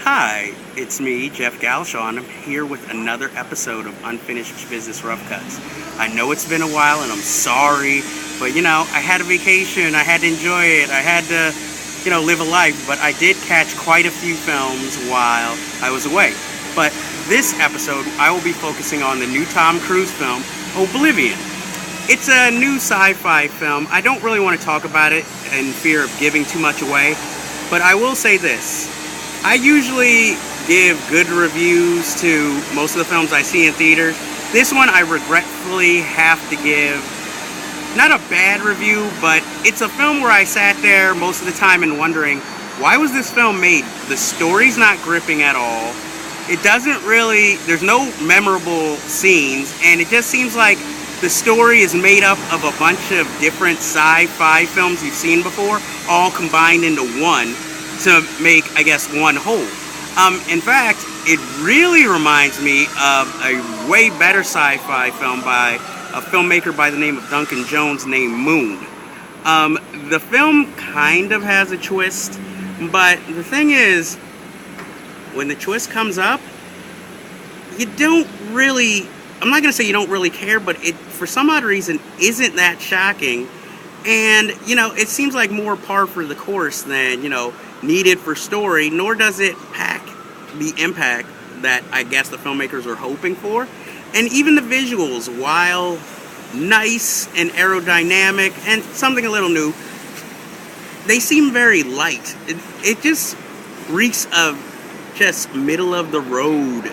Hi, it's me, Jeff Gallashaw, and I'm here with another episode of Unfinished Business Rough Cuts. I know it's been a while, and I'm sorry, but I had a vacation, I had to enjoy it, I had to, live a life, but I did catch quite a few films while I was away. But this episode, I will be focusing on the new Tom Cruise film, OBLIVION. It's a new sci-fi film. I don't really want to talk about it in fear of giving too much away, but I will say this. I usually give good reviews to most of the films I see in theaters. This one I regretfully have to give not a bad review, but it's a film where I sat there most of the time and wondering, why was this film made? The story's not gripping at all. It doesn't really, there's no memorable scenes, and it just seems like the story is made up of a bunch of different sci-fi films you've seen before, all combined into one to make, I guess, one whole. In fact, it really reminds me of a way better sci-fi film by a filmmaker by the name of Duncan Jones named Moon. The film kind of has a twist, but the thing is, when the twist comes up, you don't really, I'm not going to say you don't really care, but it, for some odd reason, isn't that shocking. And, it seems like more par for the course than, needed for story, nor does it pack the impact that I guess the filmmakers were hoping for. And even the visuals, while nice and aerodynamic and something a little new, they seem very light. It just reeks of just middle of the road,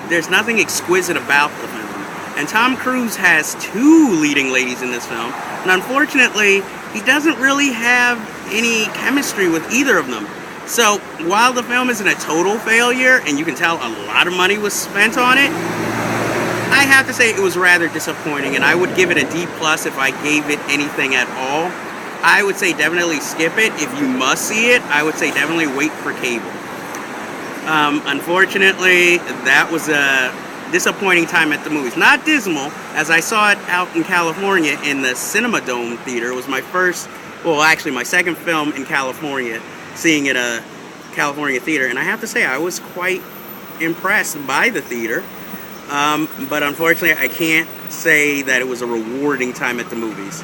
there's nothing exquisite about the film. And Tom Cruise has two leading ladies in this film, and unfortunately, he doesn't really have any chemistry with either of them. So, while the film isn't a total failure, and you can tell a lot of money was spent on it, I have to say it was rather disappointing, and I would give it a D+ if I gave it anything at all. I would say definitely skip it. If you must see it, I would say definitely wait for cable. Unfortunately, that was a disappointing time at the movies. Not dismal, as I saw it out in California in the Cinema Dome Theater. It was my first, well, actually my second film in California, seeing it at a California theater, and I have to say I was quite impressed by the theater. But unfortunately, I can't say that it was a rewarding time at the movies.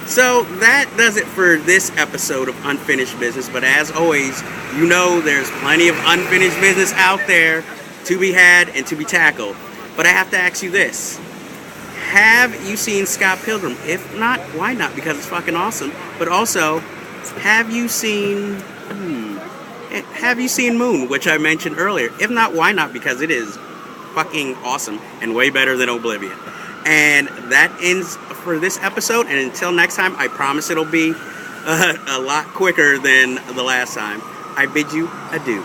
So that does it for this episode of Unfinished Business. But as always, there's plenty of unfinished business out there to be had and to be tackled. But I have to ask you this. Have you seen Scott Pilgrim? If not, why not? Because it's fucking awesome. But also, have you seen Moon, which I mentioned earlier? If not, why not? Because it is fucking awesome and way better than Oblivion. And that ends for this episode, and until next time, I promise it'll be a lot quicker than the last time. I bid you adieu.